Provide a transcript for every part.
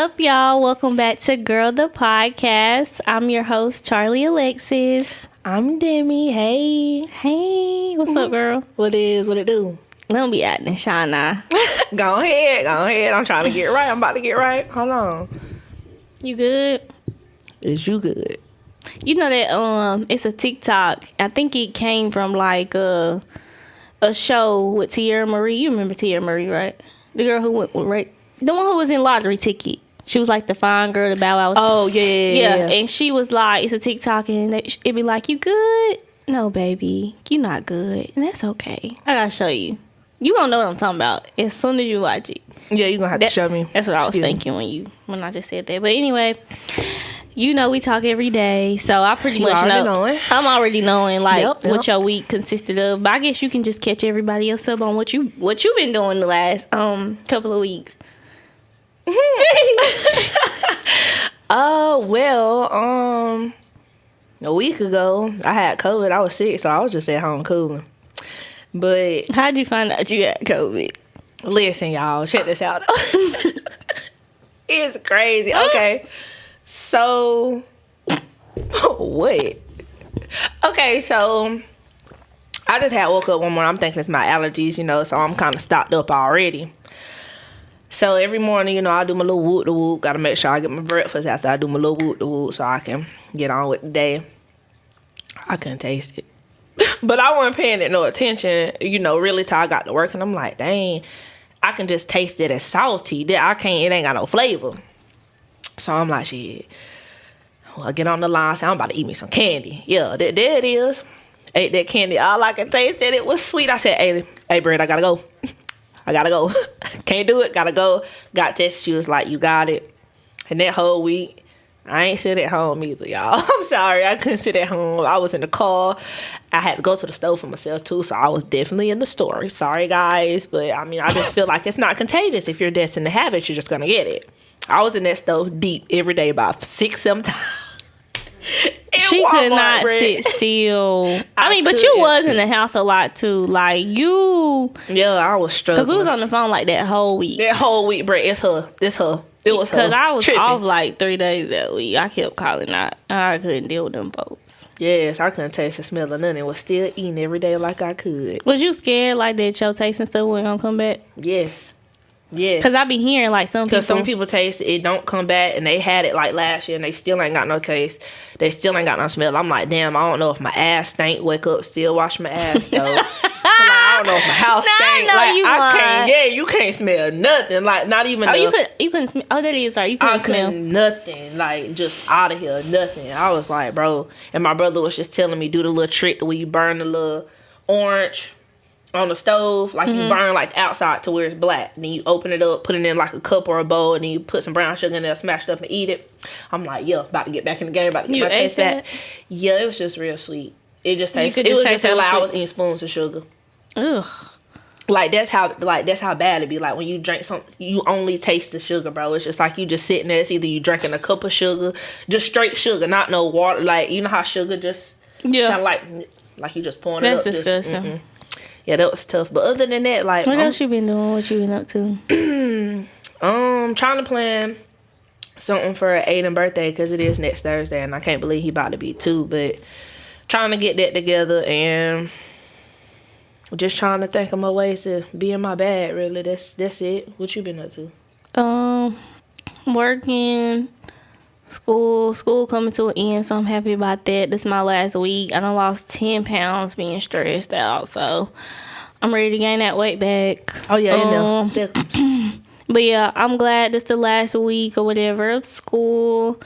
up, y'all? Welcome back to GRL The Podcast. I'm your host, Charlie Alexis. I'm Demi. Hey. Hey, what's up, girl? What it do? Don't be acting shy now. Go ahead. I'm trying to get right. I'm about to get right. Hold on. You good? Is you good? You know that it's a TikTok. I think it came from like a show with Tierra Marie. You remember Tierra Marie, right? The girl who went right, the one who was in Lottery Ticket. She was like the fine girl, the Bow Wow. Oh yeah. And she was like, it's a TikTok, and it'd be like, you good? No, baby, you not good, and that's okay. I gotta show you. You gonna know what I'm talking about as soon as you watch it. Yeah, you gonna have to show me. That's what I was thinking when I just said that. But anyway, you know we talk every day, so I pretty much know. I'm already knowing what your week consisted of. But I guess you can just catch everybody else up on what you been doing the last couple of weeks. A week ago I had COVID. I was sick, so I was just at home cooling. But how'd you find out you had COVID? Listen, y'all, check this out. It's crazy. Okay, so what? Okay, so I just had woke up one morning. I'm thinking it's my allergies, so I'm kind of stocked up already. So every morning, I do my little whoop-de-whoop. Got to make sure I get my breakfast after I do my little whoop-de-whoop so I can get on with the day. I couldn't taste it. But I wasn't paying it no attention, really till I got to work. And I'm like, dang, I can just taste it as salty. It ain't got no flavor. So I'm like, shit. Well, I get on the line, say, I'm about to eat me some candy. Yeah, there it is. Ate that candy. All I could taste that it was sweet. I said, hey, Brad, I gotta go. Can't do it. Gotta go. Got tested. She was like, you got it. And that whole week, I ain't sit at home either, y'all. I'm sorry. I couldn't sit at home. I was in the car. I had to go to the store for myself, too. So I was definitely in the store. Sorry, guys. But, I just feel like it's not contagious. If you're destined to have it, you're just going to get it. I was in that store deep every day about 6-7 times. She could not sit still. But you was in the house a lot too. Like you. Yeah, I was struggling. Because we was on the phone like that whole week. That whole week, Brett. It's her. It was her. Because I was off like 3 days that week. I kept calling out. I couldn't deal with them folks. Yes, I couldn't taste the smell of nothing. And was still eating every day like I could. Was you scared like that your taste and stuff wasn't gonna come back? Yes. Because I be hearing like some people. Because some people taste it don't come back, and they had it like last year, and they still ain't got no taste. They still ain't got no smell. I'm like, damn, I don't know if my ass stank. Wake up, still wash my ass though. I don't know if my house stank. I can't. Yeah, you can't smell nothing. Like not even. Oh, you couldn't smell. Oh, that is right. You couldn't smell nothing. Like just out of here, nothing. I was like, bro, and my brother was just telling me do the little trick where you burn the little orange on the stove, like you burn like outside to where it's black. Then you open it up, put it in like a cup or a bowl, and then you put some brown sugar in there, smash it up and eat it. I'm like, yeah, about to get back in the game, about to get my taste back. Yeah, it was just real sweet. It just tasted. It was just like I was eating spoons of sugar. Ugh. Like that's how bad it be. Like when you drink something, you only taste the sugar, bro. It's just like you just sitting there. It's either you drinking a cup of sugar, just straight sugar, not no water. Like you know how sugar just kind of like you just pouring it up. That's disgusting. Yeah, that was tough. But other than that, like... What else you been doing? What you been up to? Trying to plan something for Aiden's birthday because it is next Thursday and I can't believe he about to be 2. But trying to get that together and just trying to think of my ways to be in my bag, really. That's it. What you been up to? Working... School coming to an end, so I'm happy about that. This is my last week. I done lost 10 pounds being stressed out, so I'm ready to gain that weight back. Oh, yeah, But yeah, I'm glad this the last week or whatever of school.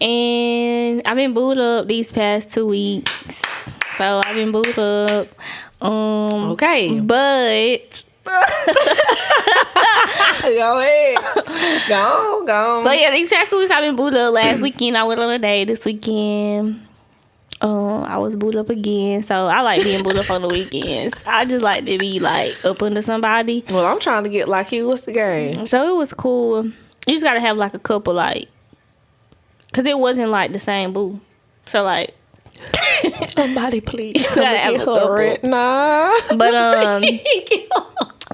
And I've been booed up these past 2 weeks. So I've been booed up. Okay. But... Go ahead. Go. So yeah, these past 2 weeks I've been booed up. Last weekend I went on a date. This weekend I was booed up again. So I like being booed up on the weekends. I just like to be like up under somebody. Well, I'm trying to get like you. What's the game? So it was cool. You just gotta have like a couple like, cause it wasn't like the same boo. So like somebody please come and get her right now. But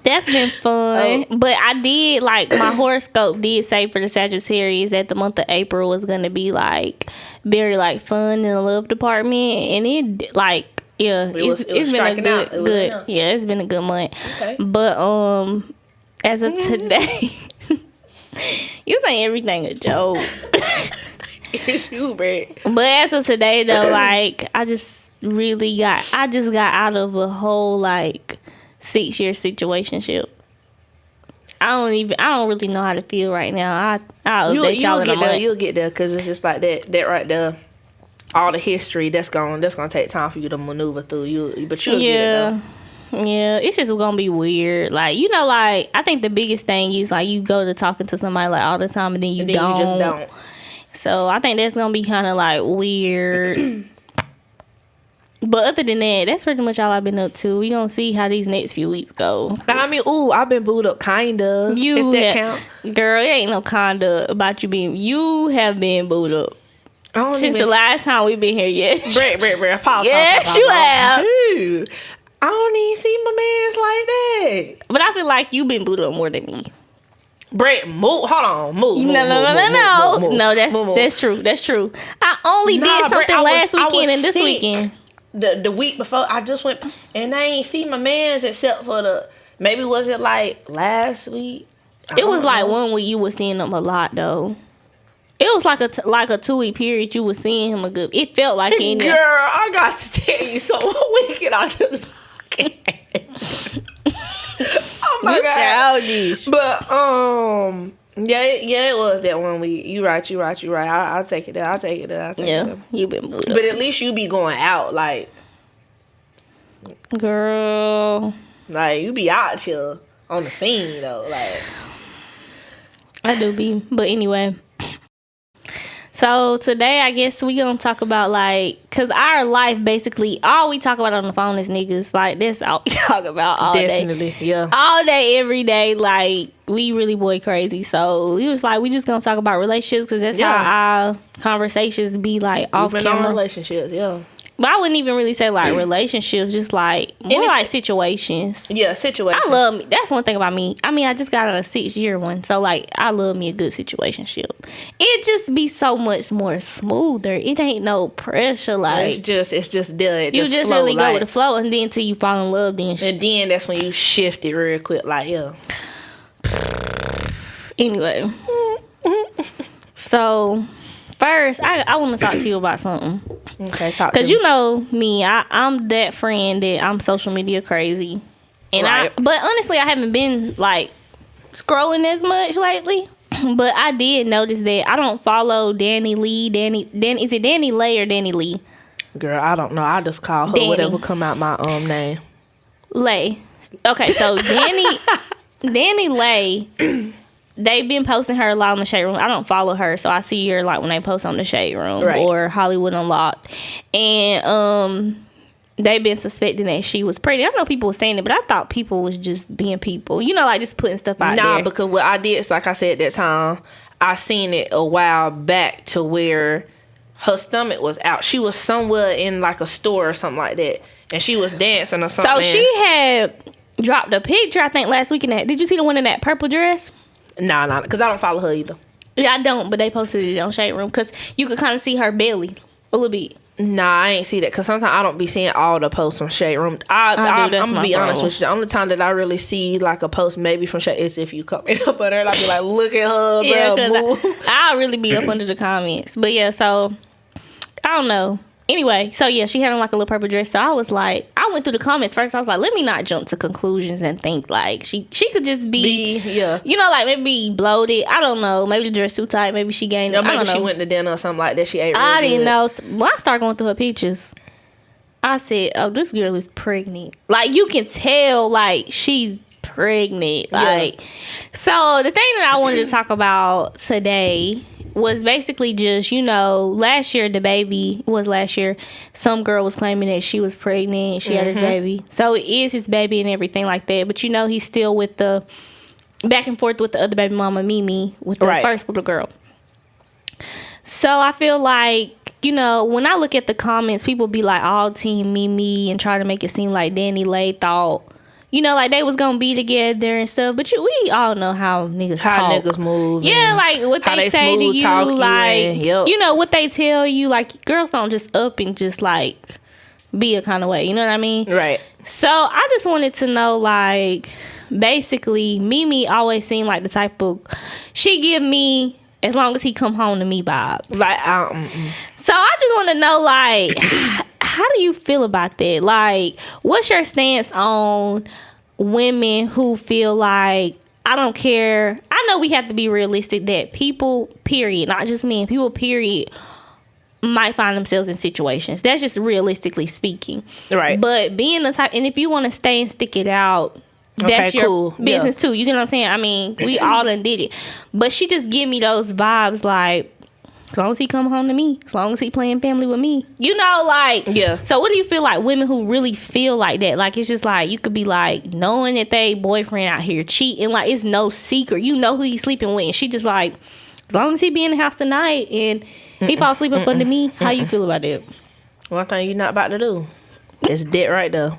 That's been fun. But I did, like, my horoscope did say for the Sagittarius that the month of April was going to be, like, very, like, fun in the love department. And it, like, yeah, it's been a good yeah, it's been a good month. Okay. But, as of today, you think everything a joke. It's you, bro. But as of today, though, like, I just got out of a whole, like, 6-year situationship. I don't really know how to feel right now. I'll update y'all in a month. You'll get there, because it's just like that right there. All the history that's gonna take time for you to maneuver through. But you'll get it though. Yeah, it's just gonna be weird. Like, you know, like, I think the biggest thing is, like, you go to talking to somebody, like, all the time, and then you just don't. So I think that's gonna be kind of, like, weird. But other than that, that's pretty much all I've been up to. We gonna see how these next few weeks go. I mean, I've been booed up, kinda. If that count. Girl, it ain't no kinda about you being. You have been booed up since the last time we've been here. Yes, Brett, pause. Yes, you have. Dude, I don't even see my mans like that. But I feel like you've been booed up more than me. Brett, move. Hold on, move. No, that's true. That's true. I only did something last weekend and this weekend. The week before, I just went, and I ain't see my mans except for maybe was it like last week? It was like 1 week you was seeing them a lot though. It was like a 2-week period you was seeing him a good. It felt like in Girl, I got to tell you something. We get out to the podcast. Oh my God. Childish. But yeah, it was that 1 week. You right. I'll take it there. Yeah, you been moved up. But at least you be going out, like, girl. Like, you be out here on the scene though, like. I do be, but anyway. So today, I guess we gonna talk about, like, cause our life basically all we talk about on the phone is niggas. Like, that's all we talk about all day. Definitely, yeah. All day, every day. Like, we really boy crazy. So he was like, we just gonna talk about relationships, cause that's how our conversations be, like, off camera. Relationships, yeah. But I wouldn't even really say, like, relationships, just, like, more like situations. Yeah, situations. I love me. That's one thing about me. I mean, I just got on a 6-year one. So, like, I love me a good situationship. It just be so much more smoother. It ain't no pressure. Like, it's just there. You just flow, really go with the flow. And then until you fall in love, then and then that's when you shift it real quick. Like, yeah. Anyway. So, first, I want to talk to you about something. Okay, talk to me. Because you know me, I'm that friend that I'm social media crazy. And but honestly, I haven't been, like, scrolling as much lately. But I did notice that I don't follow Danny Lee. Is it Danny Lay or Danny Lee? Girl, I don't know. I just call her Danny. Whatever come out my name. Lay. Okay, so Danny Lay. They've been posting her a lot on the Shade Room. I don't follow her, so I see her, like, when they post on the Shade Room or Hollywood Unlocked. And they've been suspecting that she was pregnant. I know people were saying it, but I thought people was just being people. You know, like, just putting stuff out there. Nah, because what I did is, like I said at that time, I seen it a while back to where her stomach was out. She was somewhere in, like, a store or something like that, and she was dancing or something. So she had dropped a picture, I think, last week in that. Did you see the one in that purple dress? Nah, because I don't follow her either. Yeah, I don't, but they posted it on Shade Room because you could kind of see her belly a little bit. Nah, I ain't see that because sometimes I don't be seeing all the posts on Shade Room. I'm gonna be honest with you. The only time that I really see, like, a post maybe from Shade is if you come up on her and I be like, look at her, yeah, bro. I'll really be up under the comments. But yeah, so I don't know. Anyway, so yeah, she had on, like, a little purple dress. So I was like, I went through the comments first. I was like, let me not jump to conclusions and think, like, she could just be you know, like, maybe bloated. I don't know. Maybe the dress too tight. Maybe she gained. Maybe I don't know. She went to dinner or something like that. She ate. Really I didn't know. When I started going through her pictures, I said, oh, this girl is pregnant. Like, you can tell, like, she's pregnant. Like, so the thing that I wanted to talk about today was basically just, you know, last year, some girl was claiming that she was pregnant. She had his baby. So it is his baby and everything like that. But, you know, he's still with the back and forth with the other baby mama, Mimi, with the first little girl. So I feel like, you know, when I look at the comments, people be like all team Mimi and try to make it seem like Danny Lay thought, you know, like they was gonna be together and stuff. But we all know how niggas niggas move. Yeah, like what they say to you, like you know what they tell you. Like girls don't just up and just like be a kind of way. You know what I mean? Right. So I just wanted to know, like, basically, Mimi always seemed like the type of she give me as long as he come home to me vibes. Like, so I just want to know, like, how do you feel about that? Like, what's your stance on women who feel like, I don't care. I know we have to be realistic that people, period, not just men, people, period, might find themselves in situations. That's just realistically speaking. Right. But being the type, and if you want to stay and stick it out, that's your business too. You get what I'm saying? I mean, we all done did it. But she just give me those vibes like, as long as he come home to me, as long as he playing family with me. You know, like, yeah. So what do you feel like women who really feel like that? Like, it's just like, you could be like, knowing that they boyfriend out here cheating, like, it's no secret. You know who he's sleeping with. And she just like, as long as he be in the house tonight and he fall asleep up under me, how you feel about that? One thing you're not about to do is dead right there.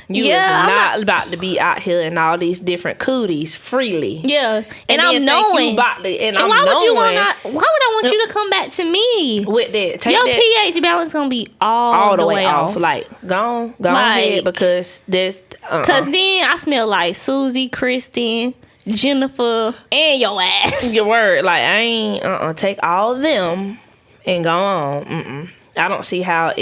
You is not about to be out here in all these different cooties freely. Yeah, and I'm knowing. Why would I want you to come back to me with that? Your pH balance gonna be all the way off. Like, go ahead, because this. Because then I smell like Susie, Kristen, Jennifer, and your ass. Your word, like I ain't take all of them and go on. I don't see how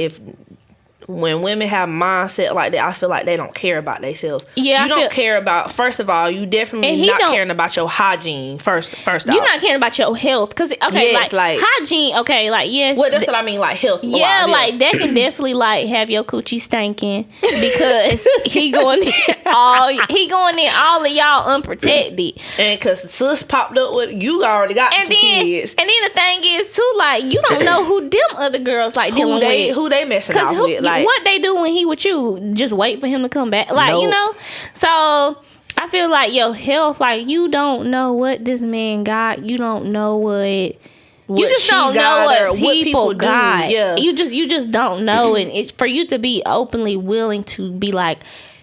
when women have mindset like that, I feel like they don't care about themselves. Yeah, you don't care about. First of all, you definitely not caring about your hygiene. First off, you're not caring about your health because like hygiene. Okay, like yes. Well, that's what I mean. Like health. Yeah, like that can definitely like have your coochie stinking because he going in all of y'all unprotected. And because sis popped up with you already got some kids. And then the thing is too, like you don't know who them other girls like dealing with. Who they messing off with. Like, what they do when he with you? Just wait for him to come back. Like, you know? So, I feel like your health, like, you don't know what this man got. You don't know what you just don't know what people got. Yeah. You just don't know. And it's for you to be openly willing to be, like,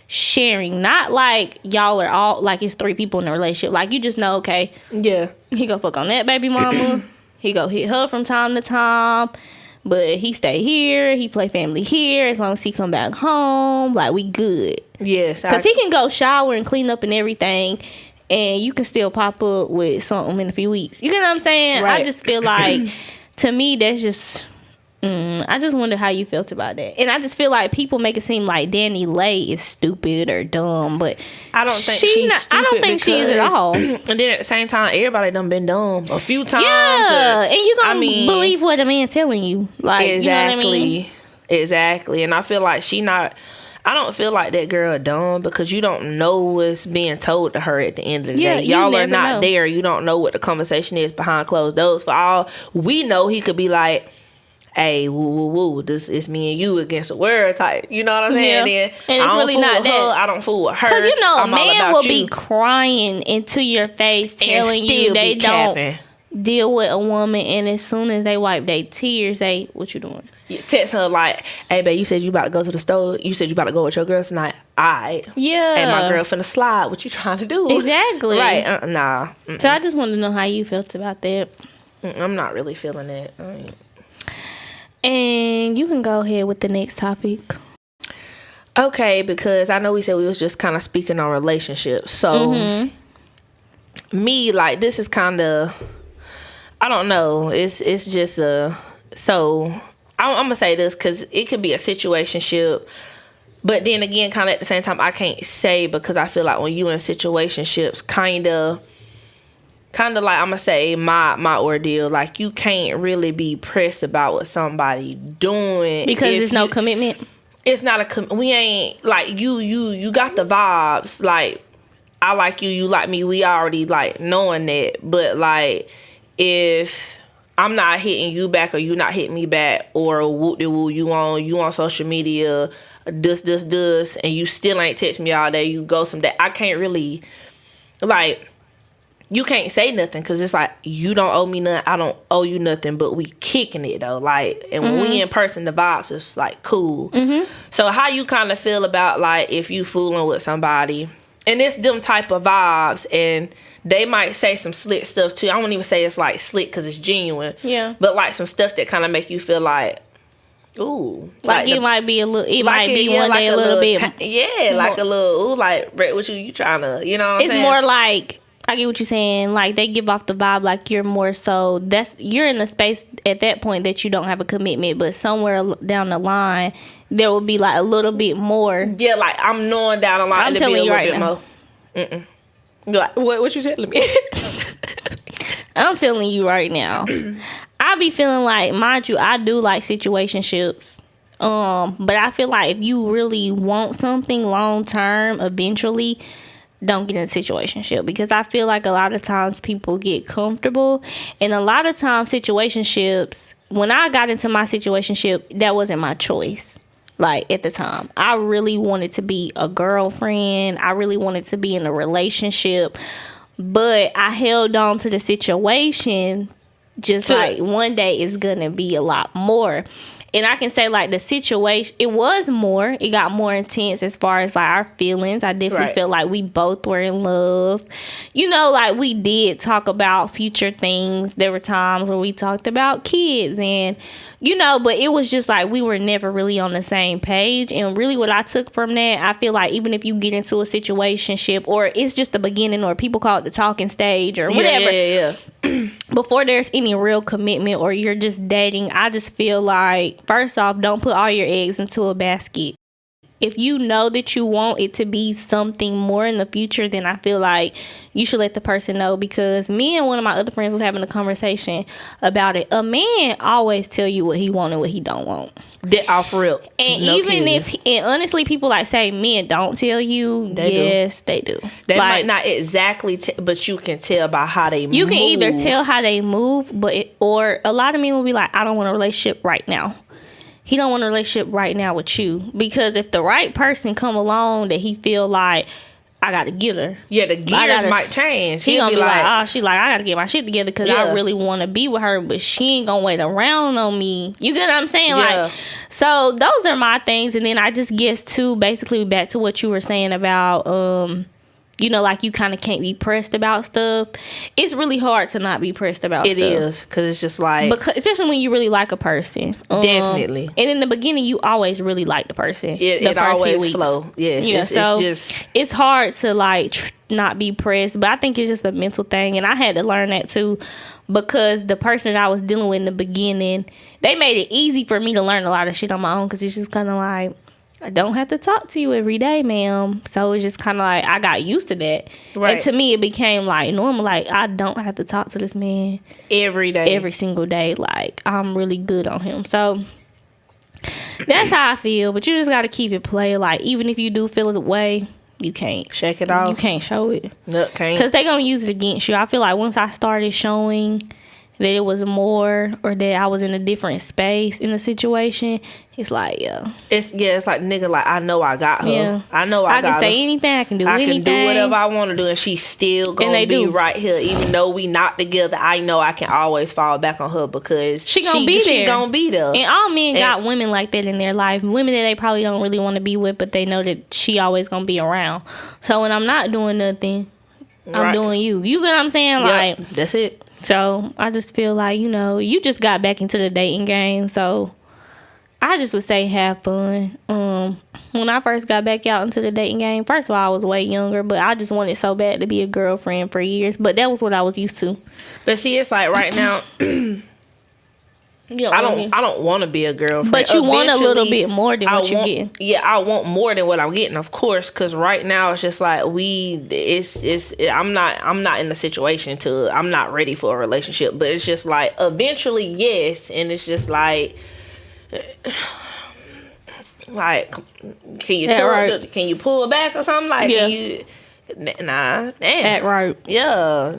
sharing. Not like y'all are all, like, it's 3 people in a relationship. Like, you just know, okay. Yeah. He go fuck on that baby mama. He go hit her from time to time. But he stay here. He play family here. As long as he come back home, like we good. Yes, because he can go shower and clean up and everything, and you can still pop up with something in a few weeks. You get what I'm saying? Right. I just feel like, to me, that's just. I just wonder how you felt about that, and I just feel like people make it seem like Danny Lay is stupid or dumb, but I don't think she's stupid. I don't think she is at all. And then at the same time, everybody done been dumb a few times. Yeah, and you gonna believe what a man telling you, like exactly, you know what I mean? Exactly. And I feel like I don't feel like that girl dumb because you don't know what's being told to her at the end of the day. Y'all are not there. You don't know what the conversation is behind closed doors. For all we know, he could be like, hey, woo, this is me and you against the world type. You know what I'm saying? Yeah. And it's really not that. I don't fool with her. Because, you know, a man will be crying into your face telling you they don't deal with a woman, and as soon as they wipe their tears, what you doing? You text her like, hey, babe, you said you about to go to the store. You said you about to go with your girls tonight. All right. Yeah. Hey, my girl finna slide. What you trying to do? Exactly. Right. Nah. So I just wanted to know how you felt about that. I'm not really feeling it. And you can go ahead with the next topic. Okay, because I know we said we was just kind of speaking on relationships. So, me, like, this is kind of, I don't know. It's just so I'm going to say this because it could be a situationship. But then again, kind of at the same time, I can't say because I feel like when you in situationships, kind of like I'm gonna say my ordeal, like you can't really be pressed about what somebody doing because there's no commitment. It's not we ain't like you got the vibes, like I like you, you like me, we already like knowing that. But like if I'm not hitting you back or you not hitting me back, or woo you on social media, this and you still ain't text me all day, you go some day, I can't really like. you can't say nothing because it's like, you don't owe me nothing, I don't owe you nothing, but we kicking it though. Like, and when we in person, the vibes is like cool. So how you kind of feel about like if you fooling with somebody and it's them type of vibes and they might say some slick stuff too. I won't even say it's like slick because it's genuine. Yeah. But like some stuff that kind of make you feel like, ooh. Like it might be a little, it might be one day a little bit. Like a little, ooh, like, Brett, what you trying to, you know what I'm saying? It's more like, I get what you're saying. Like, they give off the vibe like you're more so, you're in the space at that point that you don't have a commitment, but somewhere down the line, there will be like a little bit more. Yeah, like I'm knowing down the line, I'm telling you right now. More. Like, what you said? Let me. I'm telling you right now. I be feeling like, mind you, I do like situationships. But I feel like if you really want something long term, eventually, don't get in a situationship, because I feel like a lot of times people get comfortable, and a lot of times situationships, when I got into my situationship, that wasn't my choice. Like, at the time, I really wanted to be a girlfriend. I really wanted to be in a relationship, but I held on to the situation just like one day it's gonna be a lot more. And I can say, like, the situation, it was more. It got more intense as far as, like, our feelings. I definitely feel like we both were in love. You know, like, we did talk about future things. There were times where we talked about kids and, you know, but it was just, like, we were never really on the same page. And really what I took from that, I feel like even if you get into a situationship or it's just the beginning or people call it the talking stage or whatever. Before there's any real commitment or you're just dating, I just feel like, first off, don't put all your eggs into a basket. If you know that you want it to be something more in the future, then I feel like you should let the person know, because me and one of my other friends was having a conversation about it. A man always tell you what he want and what he don't want. That off real. And no even kidding. And honestly, people like say men don't tell you. They do. They might not exactly, but you can tell by how they move. You can either tell how they move, or a lot of men will be like, I don't want a relationship right now. He don't want a relationship right now with you, because if the right person come along that he feel like, I gotta get her. Yeah, the gears might change. He gonna be like, oh, she like, I gotta get my shit together because I really want to be with her, but she ain't gonna wait around on me. You get what I'm saying? Yeah. Like, so those are my things. And then I just guess too, basically back to what you were saying about, you know, like, you kind of can't be pressed about stuff. It's really hard to not be pressed about stuff. It is, because it's just like... especially when you really like a person. Definitely. And in the beginning, you always really like the person. It always flow. Yes, so it's just... It's hard to, like, not be pressed. But I think it's just a mental thing. And I had to learn that, too. Because the person that I was dealing with in the beginning, they made it easy for me to learn a lot of shit on my own. Because it's just kind of like... I don't have to talk to you every day, ma'am. So it's just kind of like, I got used to that. Right. And to me, it became like normal. Like, I don't have to talk to this man every day, every single day. Like, I'm really good on him. So that's how I feel. But you just got to keep it play. Like, even if you do feel it way, you can't shake it off. You can't show it. No, can't. Because they're going to use it against you. I feel like once I started showing that it was more, or that I was in a different space in the situation, it's like, it's like, nigga, like, I know I got her. Yeah. I know I got her. I can say anything. I can do anything. I can do whatever I want to do, and she's still gonna be right here, even though we not together. I know I can always fall back on her because she gonna be there. She gonna be there. And all men got women like that in their life. Women that they probably don't really want to be with, but they know that she always gonna be around. So when I'm not doing nothing, I'm doing you. You get what I'm saying? Like, that's it. So I just feel like, you know, you just got back into the dating game. So I just would say have fun. When I first got back out into the dating game, first of all, I was way younger, but I just wanted so bad to be a girlfriend for years. But that was what I was used to. But see, it's like right now, I don't want to be a girlfriend. But you want a little bit more than what you get. Yeah, I want more than what I'm getting, of course. Because right now it's just like I'm not in the situation I'm not ready for a relationship. But it's just like eventually, yes, and it's just like can you pull back or something? Like, can you? Nah, damn. Act right. Yeah,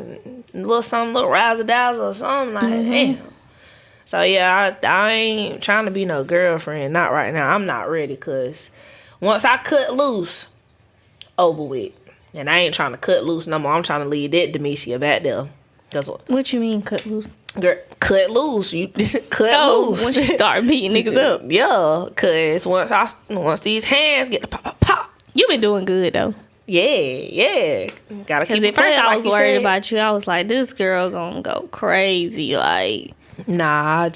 little razzle dazzle or something. Like, damn. So, yeah, I ain't trying to be no girlfriend. Not right now. I'm not ready, because once I cut loose, over with. And I ain't trying to cut loose no more. I'm trying to leave that Demesia back there. What you mean cut loose? Girl, cut loose. You cut loose. Once you start beating niggas up. Yeah, cause once these hands get to pop. You been doing good though. Yeah. Gotta keep it. At first I was worried about you. I was like, this girl gonna go crazy. Like, nah,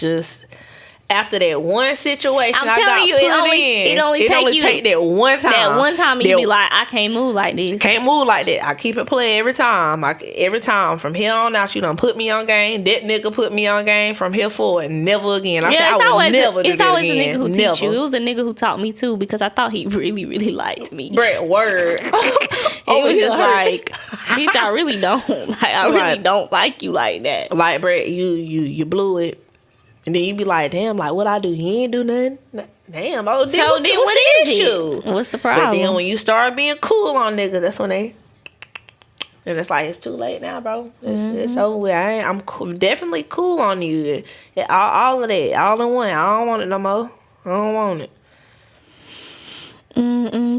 after that one situation, I'm telling you, it only take that one time. That one time you be like, I can't move like this. Can't move like that. I keep it playing every time. Every time from here on out, you done put me on game. That nigga put me on game from here forward. Never again. I will never do that again. It's always a nigga who teach you. It was a nigga who taught me too because I thought he really, really liked me. Brett, word. It was just like, bitch, I really don't. Like, I really don't like you like that. Like, Brett, you blew it. And then you be like, damn, like, what I do? He ain't do nothing. Damn. Oh, then so what's the issue? What's the problem? But then when you start being cool on niggas, that's when they... And it's like, it's too late now, bro. It's over with. I'm definitely cool on you. All of that. All in one. I don't want it no more. I don't want it.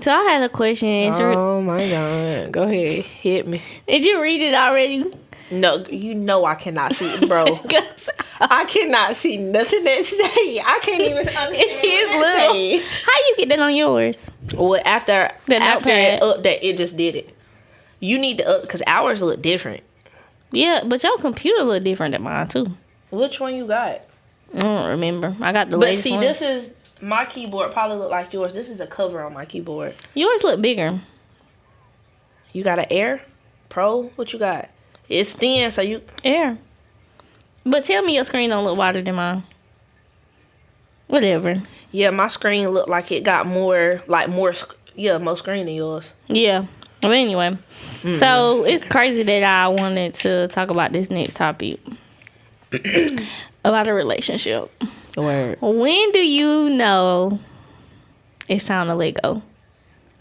So I had a question. Oh, my God. Go ahead. Hit me. Did you read it already? No, you know I cannot see it, bro. I cannot see nothing that say. I can't even understand it's little. Say. How you get that on yours? Well, after that update, it just did it. You need to because ours look different. Yeah, but your computer look different than mine too. Which one you got? I don't remember. I got the latest one. But see, this is my keyboard. Probably look like yours. This is a cover on my keyboard. Yours look bigger. You got an Air Pro? What you got? It's thin, so you... Air. But tell me your screen don't look wider than mine. Whatever. Yeah, my screen looked like it got more screen than yours. Yeah. But anyway. So, it's crazy that I wanted to talk about this next topic. About a relationship. Word. When do you know it's time to let go?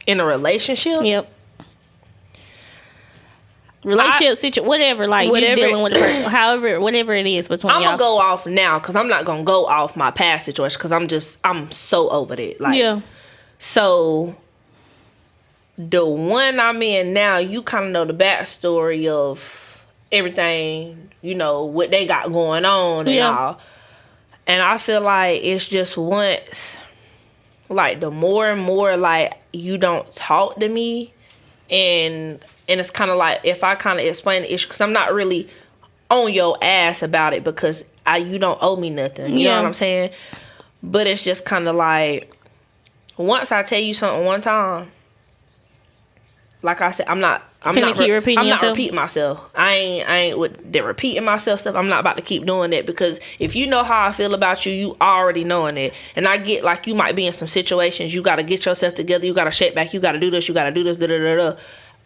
In a relationship? Yep. Relationship situation, whatever, like you dealing with a person, however, whatever it is between y'all. I'm gonna go off now because I'm not gonna go off my past situation because I'm so over it. Like, yeah. So the one I'm in now, you kind of know the backstory of everything, you know, what they got going on and all. And I feel like it's just once, like the more and more like you don't talk to me and it's kind of like, if I kind of explain the issue, because I'm not really on your ass about it because you don't owe me nothing. You know what I'm saying? But it's just kind of like, once I tell you something one time, like I said, I'm not repeating myself. I ain't with the repeating myself stuff. I'm not about to keep doing that because if you know how I feel about you, you already knowing it. And I get like you might be in some situations, you got to get yourself together, you got to shake back, you got to do this, da-da-da-da.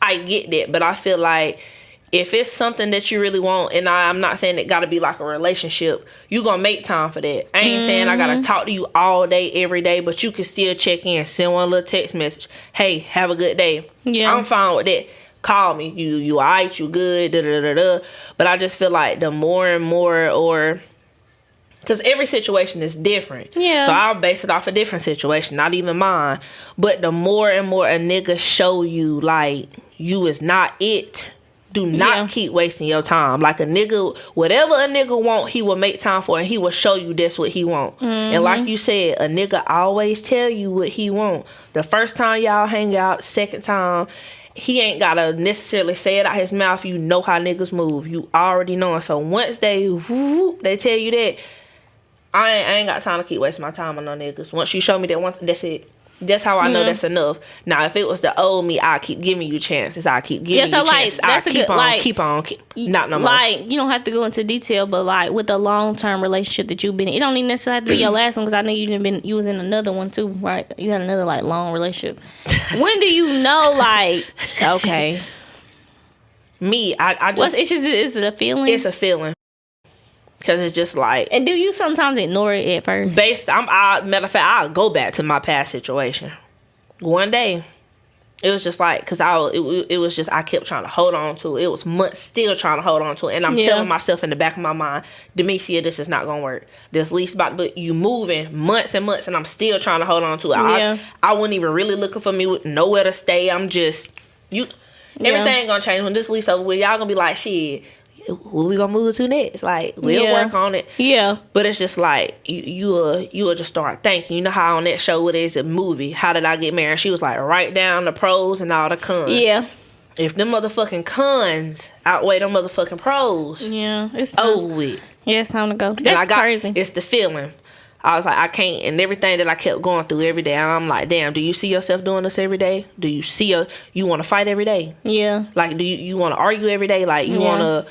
I get that, but I feel like if it's something that you really want, and I'm not saying it got to be like a relationship, you gonna make time for that. I ain't saying I gotta talk to you all day, every day, but you can still check in, send one little text message. Hey, have a good day. Yeah, I'm fine with that. Call me. You alright? You good? Da-da-da-da. But I just feel like the more and more, because every situation is different. Yeah. So I'll base it off a different situation, not even mine. But the more and more a nigga show you, like, you is not it, do not keep wasting your time. Like a nigga, whatever a nigga want, he will make time for, and he will show you that's what he want. And like you said, a nigga always tell you what he want. The first time y'all hang out, second time, he ain't gotta necessarily say it out his mouth. You know how niggas move. You already know it. So once they tell you that, I ain't got time to keep wasting my time on no niggas. Once you show me that once, that's it. That's how I know that's enough. Now, if it was the old me, I keep giving you chances. I keep giving you chances. I keep on. Not no more. Like, you don't have to go into detail, but like with the long-term relationship that you've been in, it don't even necessarily have to be your last one because I know you was in another one too, right? You had another like long relationship. When do you know, like, okay? Me, I just... Is it a feeling? It's a feeling. Because it's just like... And do you sometimes ignore it at first? Matter of fact, I'll go back to my past situation. One day, it was just like... Because it was just... I kept trying to hold on to it. It was months still trying to hold on to it. And I'm telling myself in the back of my mind, Demesia, this is not going to work. This least about... But you moving months and months, and I'm still trying to hold on to it. I wasn't even really looking for me with nowhere to stay. I'm just... Everything gonna change when this lease over with. Y'all gonna be like, shit, where we gonna move to next? Like, we'll work on it. Yeah. But it's just like, you will just start thinking. You know how on that show, what is a movie, How Did I Get Married? She was like, write down the pros and all the cons. Yeah. If them motherfucking cons outweigh them motherfucking pros, it's over with. Yeah, it's time to go. That's crazy. It's the feeling. I was like, I can't, and everything that I kept going through every day, I'm like, damn, do you see yourself doing this every day? Do you see you want to fight every day? Yeah. Like, do you want to argue every day? Like, you want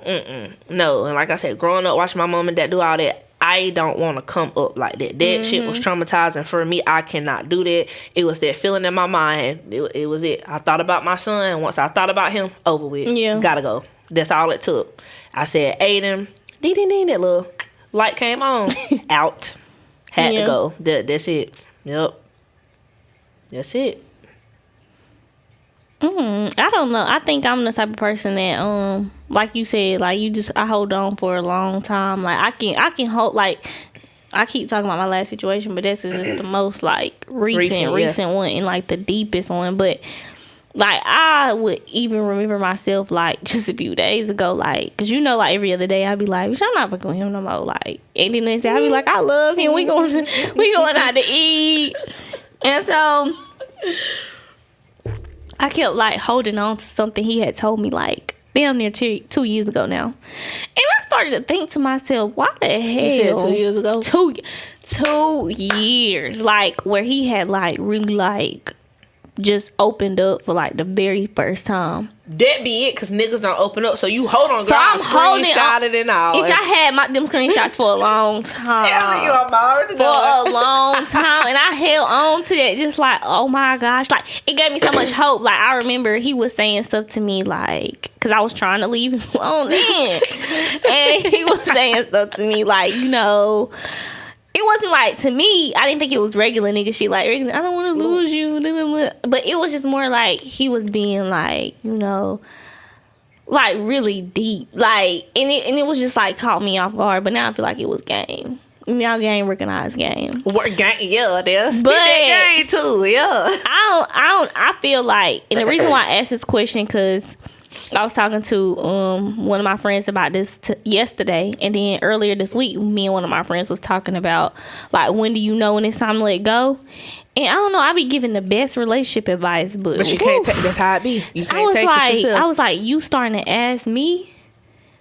to, no. And like I said, growing up, watching my mom and dad do all that, I don't want to come up like that. That shit was traumatizing for me. I cannot do that. It was that feeling in my mind. It was it. I thought about my son. Once I thought about him, over with. Yeah. Gotta go. That's all it took. I said, Aiden, ding, ding, ding, that little light came on. Out. Had to go. That's it. Yep. That's it. I don't know. I think I'm the type of person that, like you said, like I hold on for a long time. Like I can hold, like, I keep talking about my last situation, but this is the most like recent one and like the deepest one. But like I would even remember myself like just a few days ago, like, cause like every other day I'd be like, I'm not fucking with him no more. Like, and then I'd be like, I love him. We going out to eat, and so I kept like holding on to something he had told me like damn near 2 years ago now. And I started to think to myself, why the hell? You said 2 years ago? 2 years. Like, where he had like really like just opened up for like the very first time. That be it, cause niggas don't open up, so you hold on. So I'm holding on. It and all. Bitch, I had them screenshots for a long time. Telling you, I'm already for a long time, and I held on to that, just like, oh my gosh, like it gave me so much hope. Like I remember he was saying stuff to me, like, cause I was trying to leave him alone then, and he was saying stuff to me, like, it wasn't like, to me, I didn't think it was regular nigga shit. Like, I don't want to lose you. But it was just more like he was being like, like really deep. Like, and it was just like caught me off guard. But now I feel like it was game. Now game recognized game. Work game, yeah. There's game too, yeah. I feel like, and the reason why I asked this question, because I was talking to one of my friends about this yesterday, and then earlier this week, me and one of my friends was talking about like, when do you know when it's time to let go? And I don't know, I be giving the best relationship advice, but you can't take. That's how it be. You can't take it yourself. I was like, you starting to ask me?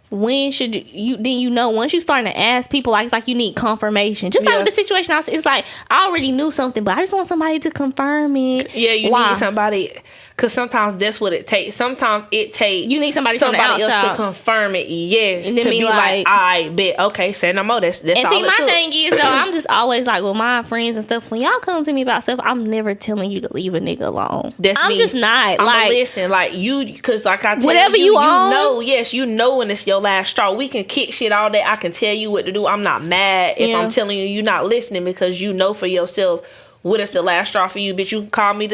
When should you then once you starting to ask people, like, it's like you need confirmation, just like with the situation it's like I already knew something, but I just want somebody to confirm it. You need somebody, because sometimes that's what it takes. Sometimes it takes you need somebody else to confirm it. Yes, and then to be like, I bet, okay, say no more. That's and all see, it my took. thing is though, I'm just always like with my friends and stuff, when y'all come to me about stuff, I'm never telling you to leave a nigga alone. I'm just not. Like, listen, like you, because like I tell whatever you own, yes, when it's your last straw. We can kick shit all day. I can tell you what to do. I'm not mad if I'm telling you you're not listening, because you know for yourself what is the last straw for you. Bitch, you can call me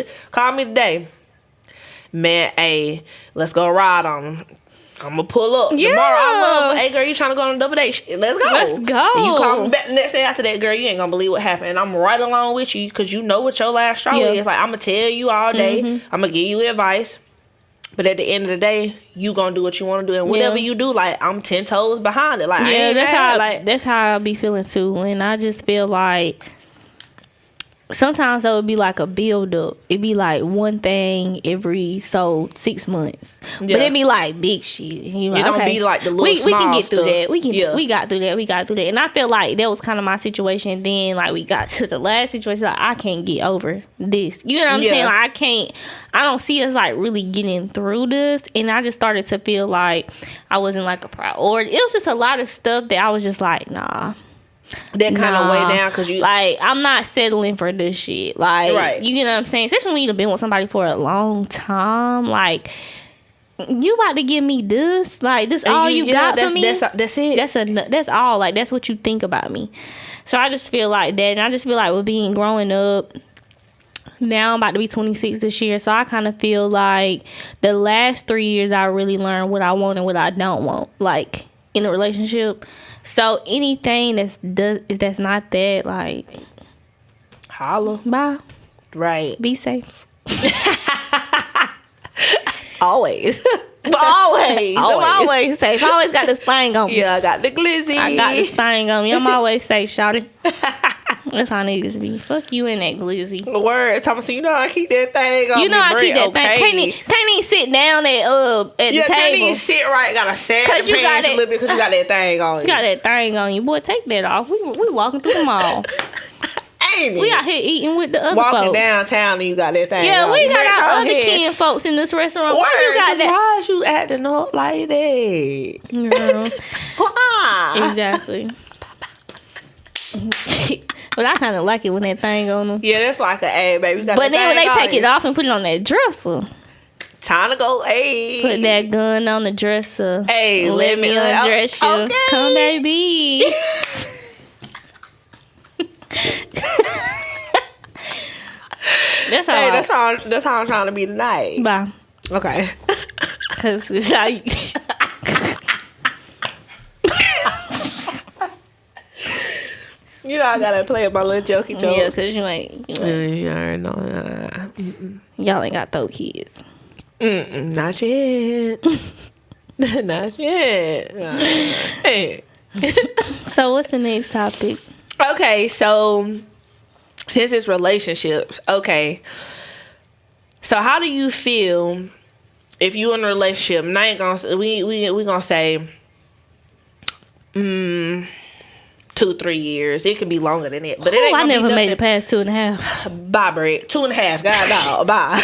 today. Man, hey, let's go ride on them. I'm gonna pull up tomorrow. I love, hey girl, you trying to go on a double date? Let's go. And you call me back the next day after that, girl. You ain't gonna believe what happened. And I'm right along with you, because you know what your last straw is. Like, I'm gonna tell you all day. I'm gonna give you advice. But at the end of the day, you gonna do what you want to do, and whatever you do, like, I'm 10 toes behind it. Like, that's how I be feeling too. And I just feel like sometimes it would be like a build up. It'd be like one thing every 6 months, but it'd be like big shit. It don't be like the little we can get through that. We got through that. And I feel like that was kind of my situation. Then like we got to the last situation. Like, I can't get over this. You know what I'm saying? Like, I don't see us like really getting through this. And I just started to feel like I wasn't like a priority. It was just a lot of stuff that I was just like, nah. That kind of way down, because you like, I'm not settling for this shit. Like, you know what I'm saying? Especially when you've been with somebody for a long time. Like, you about to give me this? Like, this all you got for me? That's it. That's all. Like, that's what you think about me. So I just feel like that, and I just feel like with growing up. Now I'm about to be 26 this year, so I kind of feel like the last 3 years I really learned what I want and what I don't want, like, in a relationship. So anything that's not that, like, holla, bye, right, be safe. Always. Always. I'm always safe. I always got this thing on me. Yeah, I got the glizzy. I got this thing on me. I'm always safe, shawty. That's how niggas be. Fuck you in that glizzy. Word. Thomas, you know I keep that thing on me. You know I keep that thing. Can't even sit down at the table. Can't even sit right. Gotta sag the pants a little bit because you got that thing on you. You got that thing on you. Boy, take that off. We walking through the mall. Ain't it? We out here eating with the other Walking folks. downtown and you got that thing. Yeah, on. we got our other ahead. kin folks in this restaurant. Why you got that? Why is you acting up like that? Yeah. Why? Exactly. But I kind of like it when that thing on them. Yeah, that's like a baby. But then when they take it off and put it on that dresser. Time to go, hey. Put that gun on the dresser. Hey, let me undress you. Okay. Come, baby. That's how. Hey, that's how I'm trying to be tonight. Bye. Okay. Cause it's how you know I gotta play with my little jokey jokes. Yeah, cause you ain't. You already know. Y'all ain't got those kids. Not yet. Not yet. Hey. So what's the next topic? Okay, so since it's relationships, okay. So how do you feel if you in a relationship? And I ain't gonna we gonna say 2-3 years. It could be longer than it, but it ain't. I gonna never be made it past 2.5. Bye, Brett. 2.5. God, no, bye.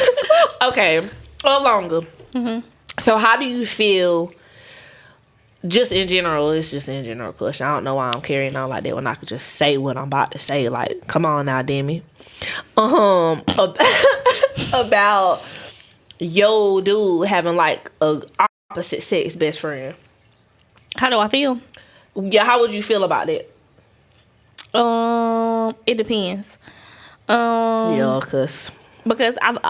Okay, or longer. Mm-hmm. So how do you feel? Just in general, it's just in general question. I don't know why I'm carrying on like that when I could just say what I'm about to say. Like, come on now, Demi. About yo dude having like a opposite sex best friend. How do I feel? Yeah, how would you feel about that? It depends. Yeah, because I've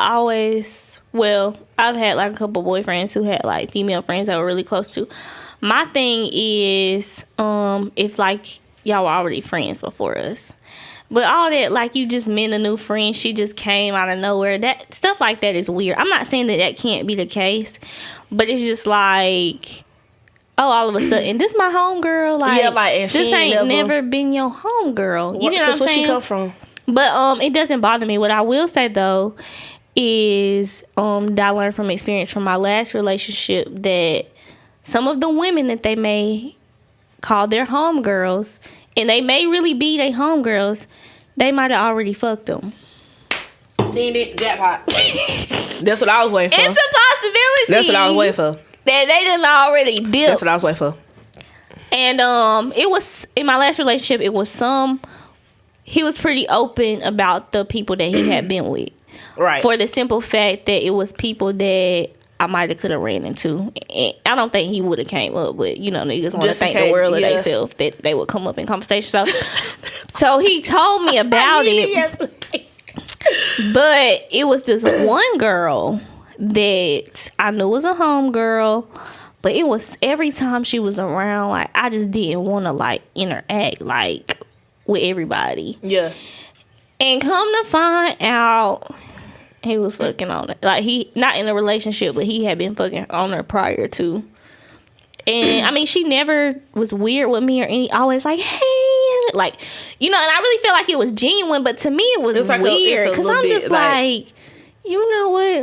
had like a couple boyfriends who had like female friends that were really close to. My thing is, if like y'all were already friends before us, but all that like you just met a new friend, she just came out of nowhere. That stuff like that is weird. I'm not saying that can't be the case, but it's just like, oh, all of a sudden this my homegirl. Like, yeah, like this ain't never been your homegirl. You know what I'm saying? Where she come from? But it doesn't bother me. What I will say though is that I learned from experience from my last relationship that some of the women that they may call their homegirls, and they may really be their homegirls, they might have already fucked them. Ding ding jackpot. That's what I was waiting for. It's a possibility. That's what I was waiting for. That they didn't already dip. That's what I was waiting for. And it was in my last relationship. It was he was pretty open about the people that he had been with. Right. For the simple fact that it was people that I might have could have ran into. And I don't think he would have came up, but you know, niggas want to thank the world of themselves that they would come up in conversation. So he told me about it. But it was this one girl that I knew was a homegirl, but it was every time she was around, like I just didn't want to like interact like with everybody. Yeah. And come to find out, he was fucking on her. Like, he, not in a relationship, but he had been fucking on her prior to. And, I mean, she never was weird with me or always like, hey. Like, you know, and I really feel like it was genuine, but to me it was like weird. Because I'm just like, you know what?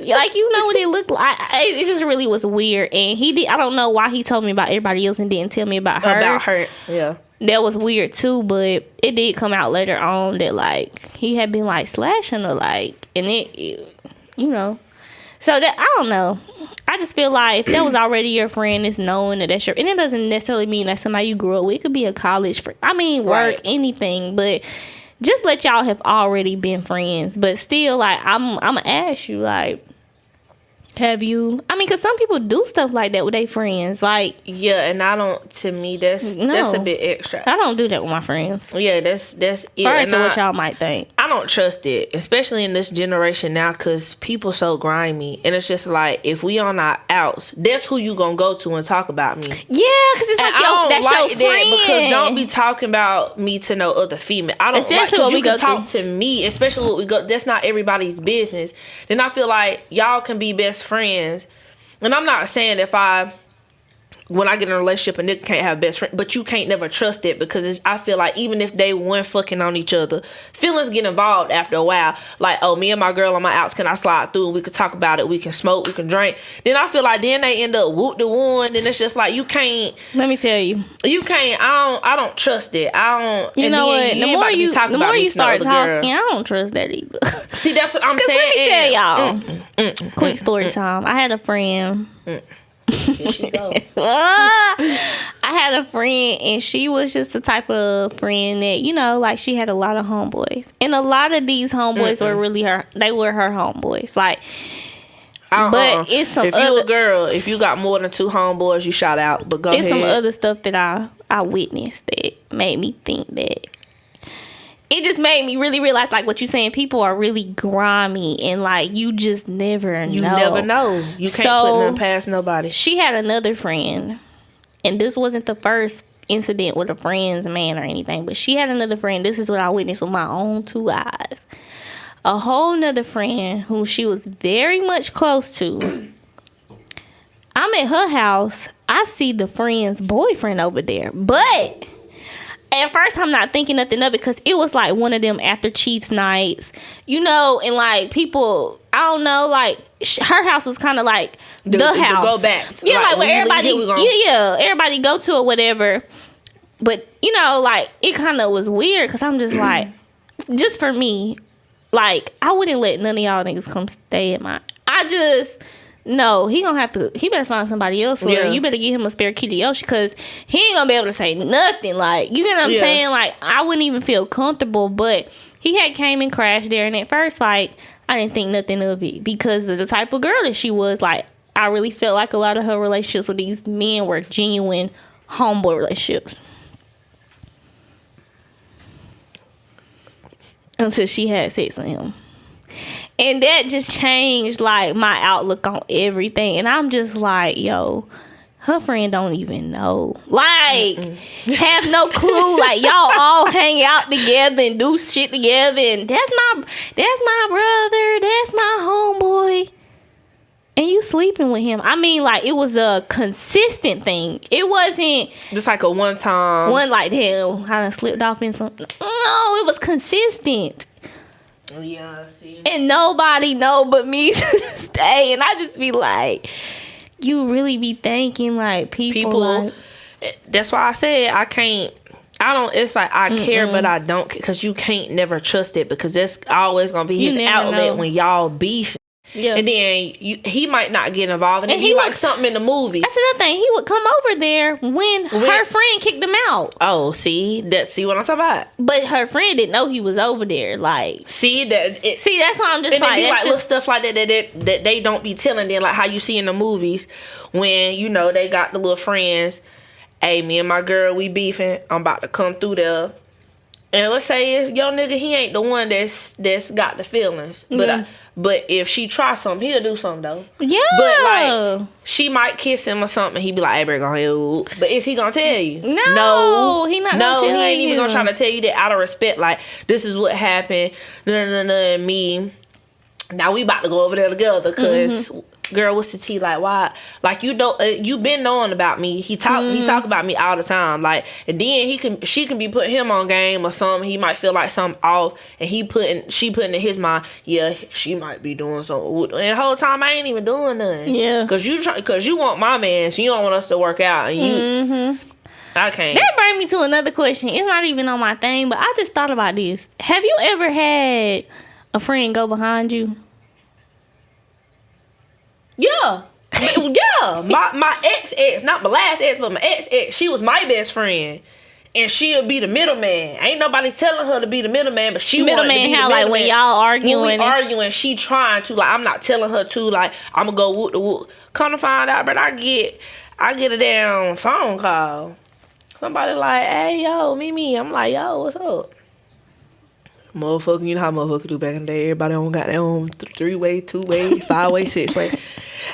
Like, you know what it looked like. It just really was weird. And I don't know why he told me about everybody else and didn't tell me about her. About her, yeah. That was weird too, but it did come out later on that like he had been like slashing her, like, and it you know, so that I don't know. I just feel like if that was already your friend, it's knowing that that's your, and it doesn't necessarily mean that somebody you grew up with. It could be a college friend. I mean, work, anything, but just let y'all have already been friends. But still, like I'm gonna ask you, like, have you? I mean, because some people do stuff like that with their friends. Like, yeah, and I don't. To me, that's a bit extra. I don't do that with my friends. Yeah, that's it. Prior to what y'all might think. I don't trust it, especially in this generation now, because people so grimy, and it's just like if we on our outs, that's who you gonna go to and talk about me. Yeah, because it's like, yo, that's like your friend. Because don't be talking about me to no other female. I don't like, because you can talk to me, especially what we go. That's not everybody's business. Then I feel like y'all can be best friends. And I'm not saying when I get in a relationship, a nigga can't have best friend, but you can't never trust it, because I feel like even if they weren't fucking on each other, feelings get involved after a while. Like, oh, me and my girl on my outs, can I slide through and we can talk about it, we can smoke, we can drink. Then I feel like then they end up whoop the one, and it's just like, you can't. Let me tell you. You can't. I don't trust it. I don't. You know what? The more you start talking, I don't trust that either. See, that's what I'm saying. Let me tell y'all. Quick story time. I had a friend. I had a friend, and she was just the type of friend that, you know, like, she had a lot of homeboys, and a lot of these homeboys were really her homeboys. Like, but it's some. If you a girl, if you got more than 2 homeboys, you shout out. But it's some other stuff that I witnessed that made me think that. It just made me really realize, like what you're saying, people are really grimy, and like, you just never know. You never know. You can't put nothing past nobody. She had another friend, and this wasn't the first incident with a friend's man or anything, but she had another friend. This is what I witnessed with my own 2 eyes. A whole nother friend who she was very much close to. I'm at her house. I see the friend's boyfriend over there, but at first, I'm not thinking nothing of it, because it was like one of them after Chiefs nights, you know, and like people, I don't know, like her house was kind of like the house. Go back. Yeah, like where everybody, everybody go to or whatever. But, you know, like, it kind of was weird, because I'm just like, just for me, like, I wouldn't let none of y'all niggas come stay at no, he better find somebody else, or you better give him a spare key to Yoshi, because he ain't gonna be able to say nothing. Like, you know what I'm saying? Like, I wouldn't even feel comfortable, but he had came and crashed there, and at first, like, I didn't think nothing of it, because of the type of girl that she was. Like, I really felt like a lot of her relationships with these men were genuine homeboy relationships. Until she had sex with him. And that just changed, like, my outlook on everything. And I'm just like, yo, her friend don't even know. Like, have no clue. Like, y'all all hang out together and do shit together. And that's my brother. That's my homeboy. And you sleeping with him. I mean, like, it was a consistent thing. It wasn't just like a one time. One like, damn, I done slipped off in something. No, it was consistent. Yeah, I see. And nobody know but me to this day. And I just be like, you really be thinking, like, people like, that's why I said it's like I care, but I don't, because you can't never trust it, because that's always gonna be his outlet when y'all beef. Yeah. And then he might not get involved, and he like something in the movie. That's another thing. He would come over there when her friend kicked him out. Oh, see what I'm talking about. But her friend didn't know he was over there. Like, that's why I'm just and like, it be like little stuff like that they don't be telling. Then, like how you see in the movies when, you know, they got the little friends. Hey, me and my girl, we beefing. I'm about to come through there. And let's say it's your nigga, he ain't the one that's got the feelings. But if she tries something, he'll do something though. Yeah. But like, she might kiss him or something. He be like, "Hey, bro, go ahead." But is he gonna tell you? No, he not. No, he ain't even gonna try to tell you that out of respect. Like, this is what happened. And me. Now we about to go over there together, cause. Girl, what's the tea? Like, why? Like, you don't. You been knowing about me. He talk about me all the time. Like, and then she can be putting him on game or something. He might feel like something off, and she putting in his mind, yeah, she might be doing something. And the whole time I ain't even doing nothing. Yeah, cause you want my man, so you don't want us to work out, and you. I can't. That brings me to another question. It's not even on my thing, but I just thought about this. Have you ever had a friend go behind you? Yeah. Yeah. My ex, not my last ex, but my ex, she was my best friend. And she'll be the middleman. Ain't nobody telling her to be the middleman, but she wanted to be the middleman. Like when y'all arguing. When we arguing, she trying to. Like, I'm not telling her to. Like, I'm gonna go whoop the whoop. Come to find out, but I get a damn phone call. Somebody like, hey, yo, Mimi. I'm like, yo, what's up? Motherfucker, you know how motherfuckers do back in the day. Everybody got their own 3-way, 2-way, 5-way, 6-way.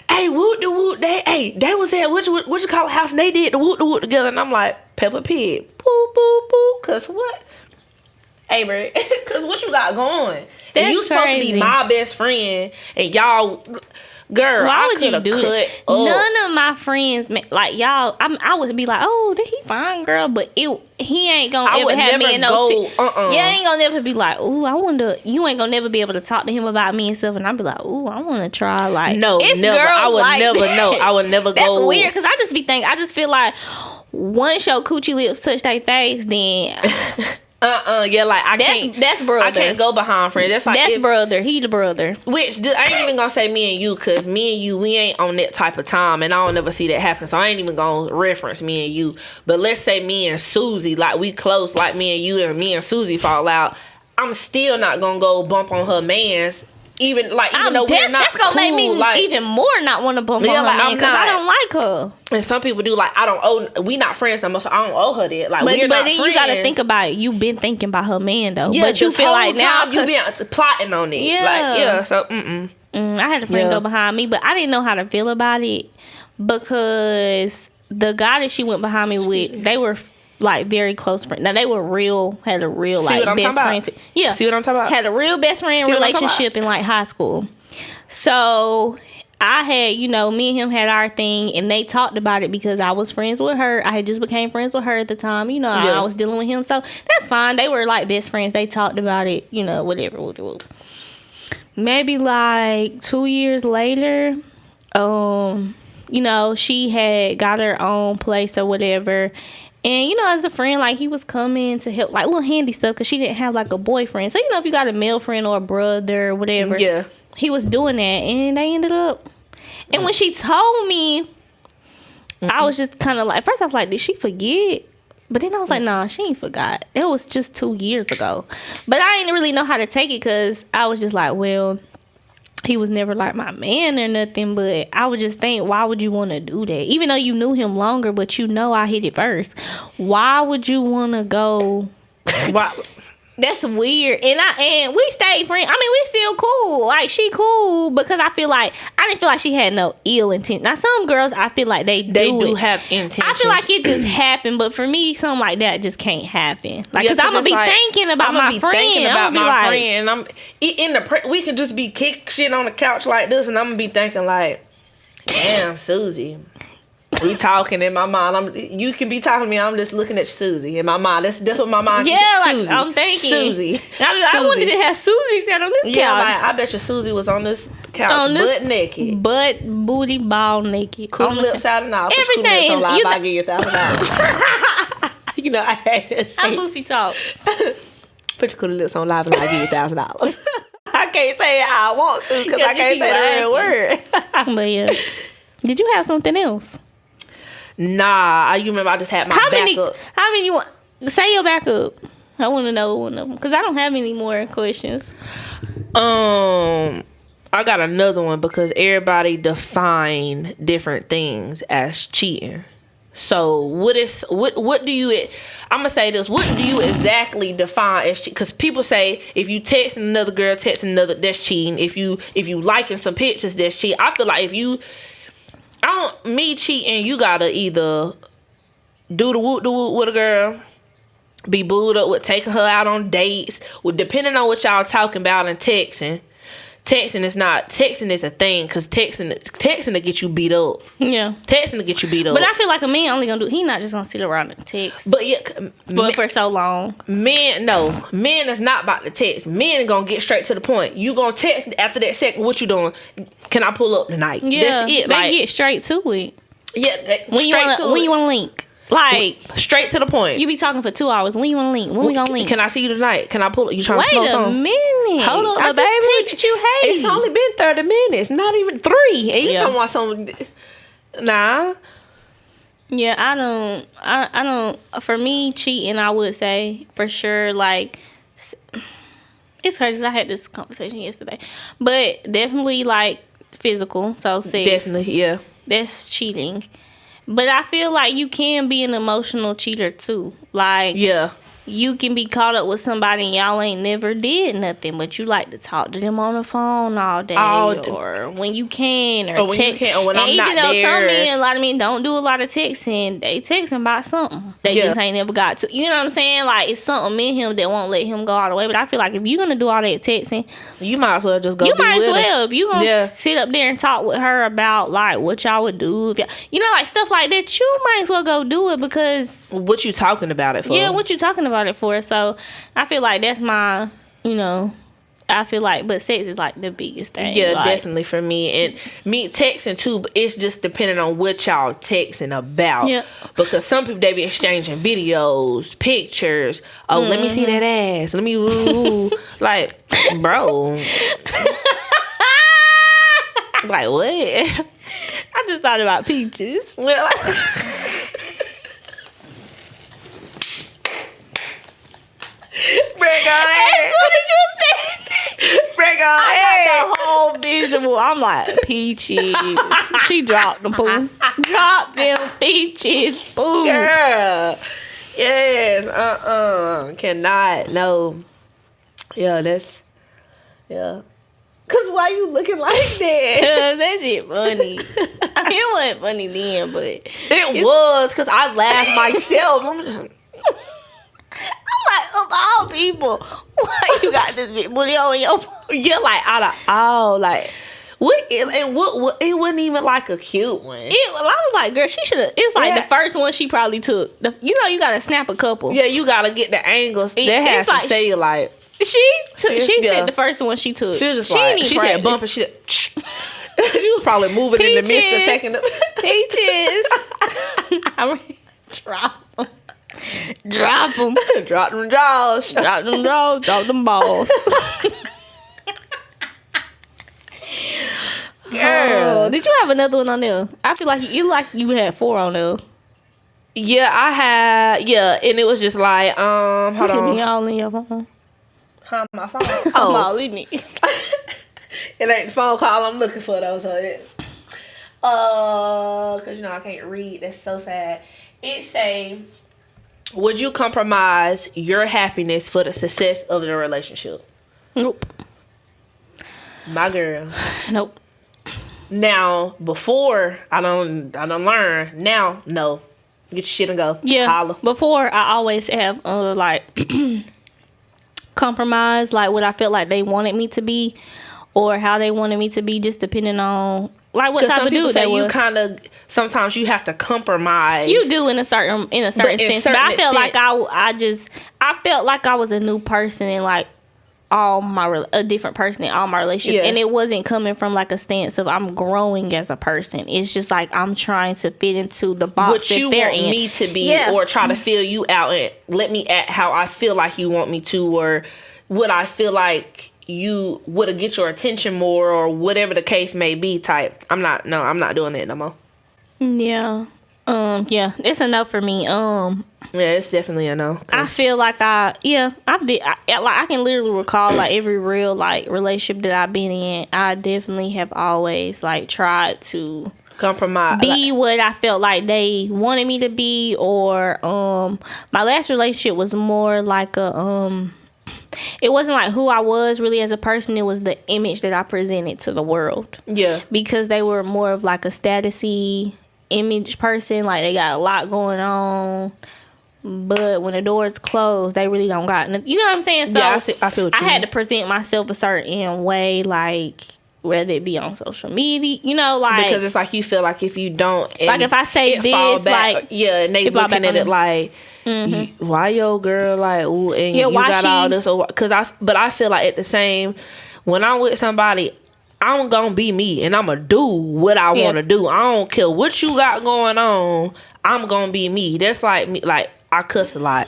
Hey, whoop the whoop, they was at what you call it house, and they did the whoop together, and I'm like, Peppa Pig, boo boo boo, cause what? Hey, bro, cause what you got going? And you supposed to be my best friend, and y'all, girl, why would you do it? None of my friends, like y'all, I would be like, oh, did he fine, girl? But he ain't gonna ever have me in no. Yeah, ain't gonna never be like, ooh, I wonder. You ain't gonna never be able to talk to him about me and stuff, and I'd be like, ooh, I want to try. Like, no, never. I would like never know. I would never go. That's weird because I just be thinking. I just feel like once your coochie lips touch their face, then. Yeah, like that's brother. I can't go behind friends. That's brother. He the brother. Which I ain't even gonna say me and you, cause me and you, we ain't on that type of time, and I don't ever see that happen. So I ain't even gonna reference me and you. But let's say me and Susie, like we close, like me and you, and me and Susie fall out. I'm still not gonna go bump on her man's. Even though we're not that's gonna make me even more not want to bump on her man because I don't like her. And some people do. Like, we not friends no more, so I don't owe her that. Like, we're not friends. Then you gotta think about it. You've been thinking about her man though. Yeah, but you feel like now you been plotting on it. Yeah. So I had a friend go behind me, but I didn't know how to feel about it because the guy that she went behind me with, they were like very close friends. Now they were had a real like best friend. Yeah, see what I'm talking about? Had a real best friend relationship in like high school. So I had, me and him had our thing, and they talked about it because I was friends with her. I had just became friends with her at the time. I was dealing with him, so that's fine. They were like best friends. They talked about it, whatever. Maybe like 2 years later, she had got her own place or whatever. And, as a friend, like, he was coming to help, like, little handy stuff, because she didn't have, like, a boyfriend. So, if you got a male friend or a brother or whatever, he was doing that, and they ended up. And when she told me, I was just kind of like, first I was like, did she forget? But then I was like, nah, she ain't forgot. It was just 2 years ago. But I didn't really know how to take it, because I was just like, well, he was never like my man or nothing, but I would just think, why would you want to do that? Even though you knew him longer, but I hit it first. Why would you want to go? Why? That's weird. And we stayed friends. I mean, we still cool. Like, she cool because I didn't feel like she had no ill intent. Now, some girls, I feel like they do have intentions. I feel like it just happened, but for me, something like that just can't happen. Like, because I'm gonna be thinking about my friend. I'm gonna be like, friend. I'm we could just be kick shit on the couch like this, and I'm gonna be thinking like, damn, Susie. We talking in my mind. You can be talking to me. I'm just looking at Susie in my mind. That's what my mind. Susie. I'm thinking Susie. I wanted to have Susie sat on this couch. Like, I bet you Susie was on this couch, butt naked, butt booty ball naked, cool lips out and all. Everything. On live, I give you $1,000. I hate to say. I'm Lucy talk. Put your cool lips on live and I give you $1,000. I can't say I want to because I can't say the real word. But yeah, did you have something else? Nah, you remember I just had my backup. How many you want? Say your backup. I want to know one of them because I don't have any more questions. I got another one because everybody define different things as cheating. So what do you? I'm gonna say this. What do you exactly define as cheating? Because people say if you text another girl, that's cheating. If you liking some pictures, that's cheating. I feel like me cheating, you gotta either do the whoop with a girl, be booed up with taking her out on dates, depending on what y'all talking about, and texting. Texting is a thing because texting to get you beat up. Yeah, texting to get you beat up. But I feel like a man only gonna do. He not just gonna sit around and text. But yeah, for so long. Men is not about to text. Men gonna get straight to the point. You gonna text after that second. What you doing? Can I pull up tonight? Yeah, that's it. They get straight to it. Yeah, when you want to link. Like, straight to the point. You be talking for 2 hours. When you want to link? When we gonna link? Can I see you tonight? Can I pull up? You trying to smoke something? Wait a minute. Hold on, I baby. just text you, hey. It's only been 30 minutes. Not even 3. And you talking about something. Nah. Yeah, I don't. For me, cheating, I would say, for sure, like, it's crazy. I had this conversation yesterday. But definitely, like, physical. So, sex. Definitely, yeah. That's cheating. But I feel like you can be an emotional cheater too. Like, yeah, you can be caught up with somebody and y'all ain't never did nothing, but you like to talk to them on the phone all day, or when you can, or when you can, or when I'm not there. Even though some men, a lot of men don't do a lot of texting, they texting about something they just ain't never got to. You know what I'm saying? Like, it's something in him that won't let him go all the way. But I feel like if you're gonna do all that texting, you might as well just go. You might as well. If you gonna sit up there and talk with her about like what y'all would do, if like stuff like that, you might as well go do it, because what you talking about it for? Yeah, what you talking about it for? So I feel like that's my, I feel like, but sex is like the biggest thing. Yeah, like, definitely for me. And me texting too, but it's just depending on what y'all texting about. Yeah. Because some people, they be exchanging videos, pictures. Oh, let me see that ass. Let me like, bro. Like, what? I just thought about peaches. Well, Bring on ass. What did you say? Bring on I got the whole visual. I'm like, peaches. She dropped them, boo. Drop them peaches, boo. Girl. Yes. Cannot. No. Yeah, that's. Yeah. Cause why you looking like that? Cause that shit funny. It wasn't funny then, but it was. Cause I laughed myself. I'm like, of all people, why you got this big booty on your phone? Yeah, like out of all, like what? And what? It wasn't even like a cute one. I was like, girl, she should have. It's like the first one she probably took. You gotta snap a couple. Yeah, you gotta get the angles. That has some cellulite. She said the first one she took. She was just she said bump and she said, she was probably moving in the midst of taking them. Peaches. I'm ready to drop them. Drop them draws. Drop them draws. Drop them balls. Girl, did you have another one on there? I feel like you had 4 on there. Yeah, I had. Yeah, and it was just like hold on. Be all in your phone. My phone. I'm all in it. It ain't the phone call I'm looking for though, so it. Cause I can't read. That's so sad. It say, would you compromise your happiness for the success of the relationship? Nope. My girl. Nope. Now, before I don't learn. Now, no. Get your shit and go. Yeah. Holla. Before, I always have like compromise, like what I felt like they wanted me to be, or how they wanted me to be, just depending on like what type of dude they was. You kind of sometimes you have to compromise. You do in a certain sense, but I felt like I felt like I was a new person in like a different person in all my relationships, and it wasn't coming from like a stance of I'm growing as a person. It's just like I'm trying to fit into the box what you want me to be, or try to fill you out and let me act how I feel like you want me to, or what I feel like you would get your attention more, or whatever the case may be. Type. I'm not doing that no more. Yeah. It's a no for me. Yeah, it's definitely a no. I feel like I can literally recall like every real like relationship that I've been in. I definitely have always like tried to compromise, be what I felt like they wanted me to be, or my last relationship was more like a it wasn't like who I was really as a person. It was the image that I presented to the world. Yeah, because they were more of like a statusy image person, like they got a lot going on, but when the doors closed, they really don't got nothing. You know what I'm saying? So yeah, I feel what you mean. had to present myself a certain way, like whether it be on social media, like because it's like you feel like if you don't, like if I say this, like and they looking at it like, why your girl like, ooh, and you got all this, or but I feel like at the same, when I'm with somebody, I'm gonna be me, and I'm gonna do what I want to do. I don't care what you got going on. I'm gonna be me. That's like me. Like I cuss a lot.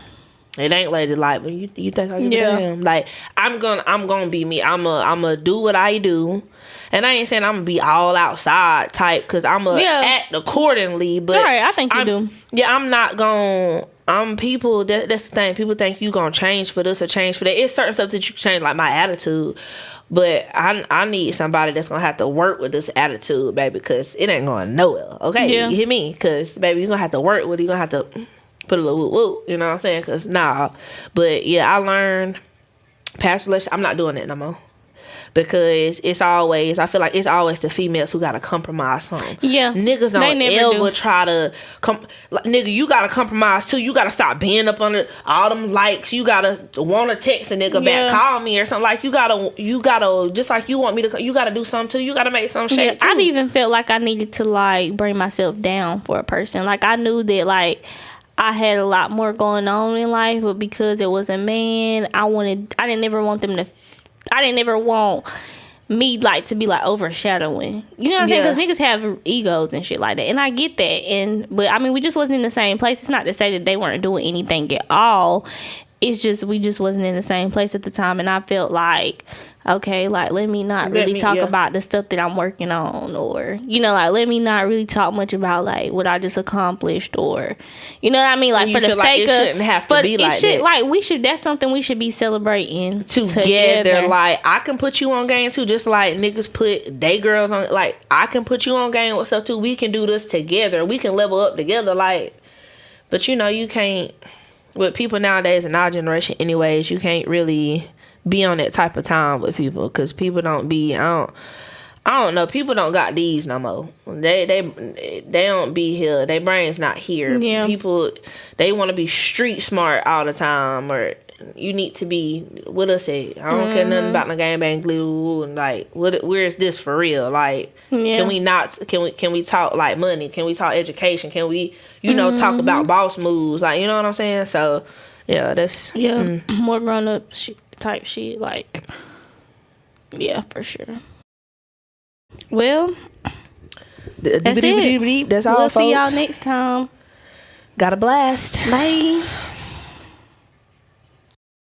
It ain't ladylike, but you think I give a damn? Like I'm gonna be me. I'm gonna do what I do, and I ain't saying I'm gonna be all outside type, because I'm gonna act accordingly. But I think you do. Yeah, I'm not gonna. People. That's the thing. People think you gonna change for this or change for that. It's certain stuff that you can change, like my attitude. But I need somebody that's gonna have to work with this attitude, baby, because it ain't going nowhere. Okay, you hear me? Because baby, you're gonna have to work with it. You're gonna have to put a little whoop whoop, you know what I'm saying? Because but yeah, I learned past relationship, I'm not doing that no more. Because I feel like it's always the females who gotta compromise something. Yeah. Niggas don't ever try to nigga, you gotta compromise too. You gotta stop being up under all them likes. You gotta wanna text a nigga back, call me or something. Like you gotta just like you want me to, you gotta do something too. You gotta make some shit too. I've even felt like I needed to like bring myself down for a person. Like I knew that like I had a lot more going on in life, but because it was a man, I didn't ever want me like to be like overshadowing. You know what I'm saying? Because niggas have egos and shit like that, and I get that. But I mean, we just wasn't in the same place. It's not to say that they weren't doing anything at all. It's just we just wasn't in the same place at the time, and I felt like, okay, like let me not really talk about the stuff that I'm working on, or like let me not really talk much about like what I just accomplished, or you know what I mean, like for the sake like of, it shouldn't have to be like that. Like we should. That's something we should be celebrating together. Like I can put you on game too, just like niggas put they girls on. Like I can put you on game with stuff too. We can do this together. We can level up together. Like, but you can't. With people nowadays in our generation, anyways, you can't really be on that type of time with people because people don't be. I don't know. People don't got these no more. They don't be here. Their brain's not here. Yeah. People, they want to be street smart all the time, or you need to be. What I say? I don't care nothing about no gangbang glue and like where is this for real? Like, can we not? Can we talk like money? Can we talk education? Can we talk about boss moves? Like, you know what I'm saying? So yeah, that's more grown up type shit. Like, yeah, for sure. Well, that's it. That's all, we'll folks. see y'all next time. Got a blast. Bye.